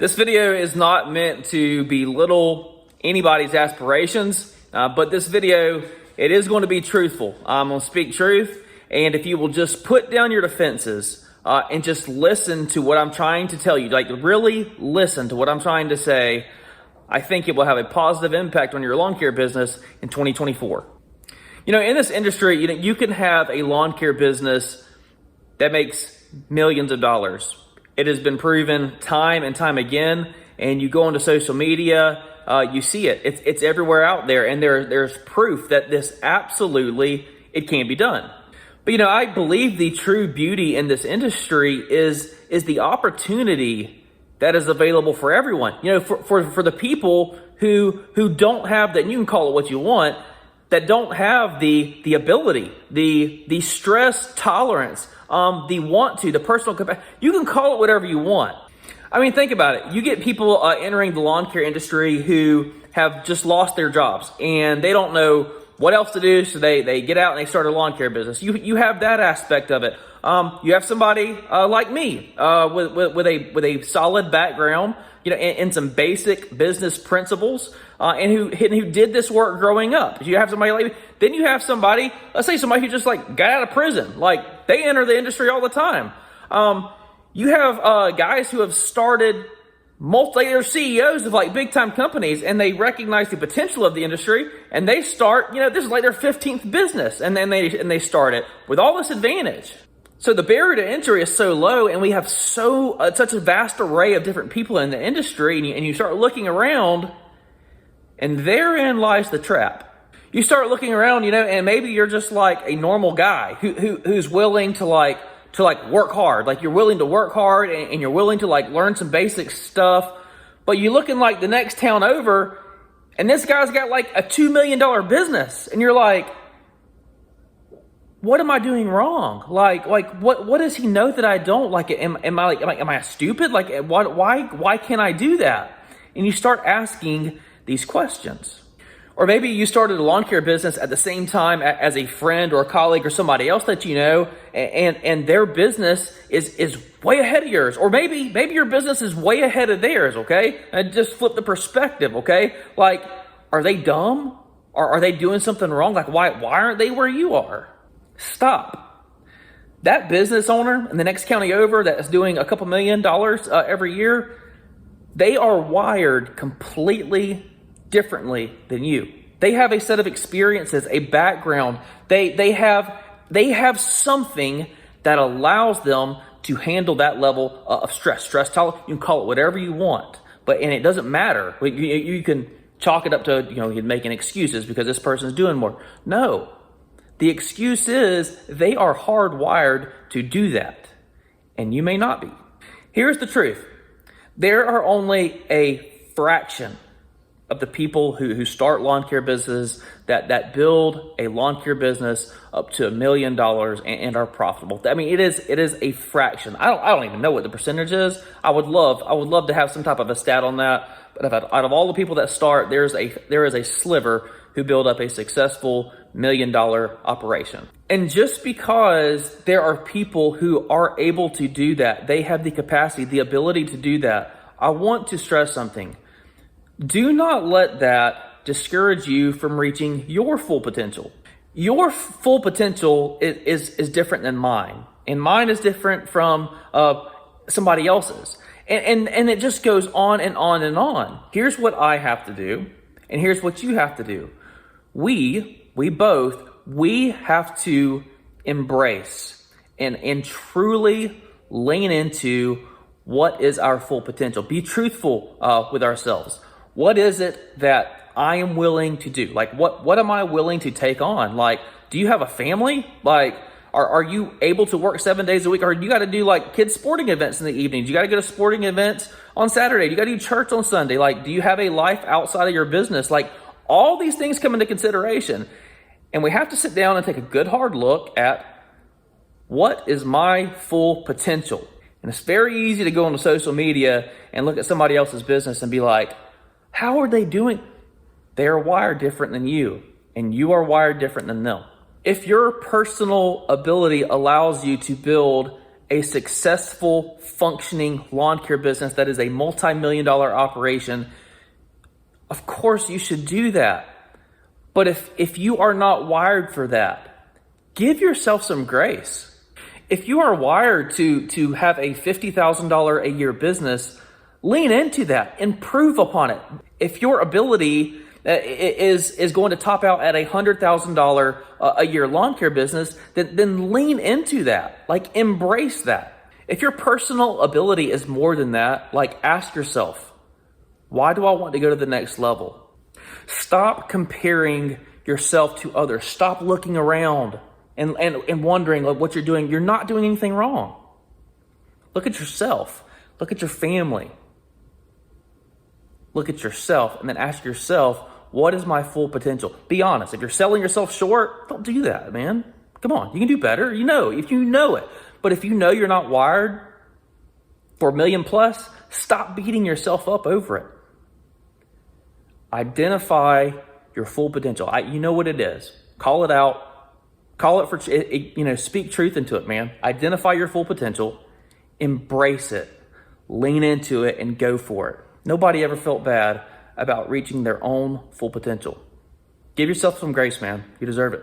This video is not meant to belittle anybody's aspirations, but this video, it is going to be truthful. I'm going to speak truth, and if you will just put down your defenses and just listen to what I'm trying to tell you, like really listen to what I'm trying to say, I think it will have a positive impact on your lawn care business in 2024. You know, in this industry, you can have a lawn care business that makes millions of dollars. It has been proven time and time again, and you go onto social media, you see it. It's everywhere out there, and there's proof that this absolutely, it can be done. But, you know, I believe the true beauty in this industry is the opportunity that is available for everyone. You know, for the people who don't have that, and you can call it what you want, that don't have the ability, the stress tolerance, the personal capacity. You can call it whatever you want. I mean, think about it. You get people entering the lawn care industry who have just lost their jobs and they don't know what else to do, so they get out and they start a lawn care business. You have that aspect of it. You have somebody like me with a solid background, you know, in some basic business principles, and who did this work growing up. You have somebody like me. Then you have somebody, let's say somebody who just like got out of prison, like they enter the industry all the time. You have guys who have started they're CEOs of like big time companies, and they recognize the potential of the industry, and they start, you know, this is like their 15th business, and then they start it with all this advantage. So the barrier to entry is so low, and we have such a vast array of different people in the industry, and you start looking around, and therein lies the trap. You start looking around, you know, and maybe you're just like a normal guy who's willing to work hard. Like you're willing to work hard and you're willing to like learn some basic stuff, but you look in like the next town over and this guy's got like a $2 million business, and you're like, what am I doing wrong? Like what does he know that I don't? Like, am I stupid? Like, why can't I do that? And you start asking these questions. Or maybe you started a lawn care business at the same time as a friend or a colleague or somebody else that you know, and their business is way ahead of yours. Or maybe your business is way ahead of theirs, okay? And just flip the perspective, okay? Like, are they dumb? Or are they doing something wrong? Like, why aren't they where you are? Stop. That business owner in the next county over that's doing a couple $1 million every year, they are wired completely differently than you. They have a set of experiences, a background. They have something that allows them to handle that level of stress tolerance. You can call it whatever you want, and it doesn't matter. You can chalk it up to, you know, you're making excuses because this person's doing more. No, the excuse is they are hardwired to do that, and you may not be. Here's the truth. There are only a fraction of the people who start lawn care businesses that build a lawn care business up to $1 million and are profitable. I mean, it is a fraction. I don't even know what the percentage is. I would love to have some type of a stat on that. But out of all the people that start, there is a sliver who build up a successful $1 million operation. And just because there are people who are able to do that, they have the capacity, the ability to do that, I want to stress something. Do not let that discourage you from reaching your full potential. Your full potential is different than mine, and mine is different from somebody else's. And it just goes on and on and on. Here's what I have to do, and here's what you have to do. We have to embrace and truly lean into what is our full potential. Be truthful with ourselves. What is it that I am willing to do? Like, what am I willing to take on? Like, do you have a family? Like, are you able to work 7 days a week? Or you got to do like kids sporting events in the evenings? You got to go to sporting events on Saturday. You got to do church on Sunday. Like, do you have a life outside of your business? Like, all these things come into consideration. And we have to sit down and take a good hard look at what is my full potential. And it's very easy to go onto social media and look at somebody else's business and be like, how are they doing? They are wired different than you, and you are wired different than them. If your personal ability allows you to build a successful, functioning lawn care business that is a multi-million-dollar operation, of course you should do that. But if you are not wired for that, give yourself some grace. If you are wired to have a $50,000 a year business, lean into that, improve upon it. If your ability is going to top out at $100,000 a year lawn care business, then lean into that, like embrace that. If your personal ability is more than that, like ask yourself, why do I want to go to the next level? Stop comparing yourself to others. Stop looking around and wondering like what you're doing. You're not doing anything wrong. Look at yourself. Look at your family. Look at yourself and then ask yourself, what is my full potential? Be honest. If you're selling yourself short, don't do that, man. Come on, you can do better. You know, if you know it. But if you know you're not wired for $1 million plus, stop beating yourself up over it. Identify your full potential. You know what it is. Call it out. Call it for, speak truth into it, man. Identify your full potential. Embrace it. Lean into it and go for it. Nobody ever felt bad about reaching their own full potential. Give yourself some grace, man. You deserve it.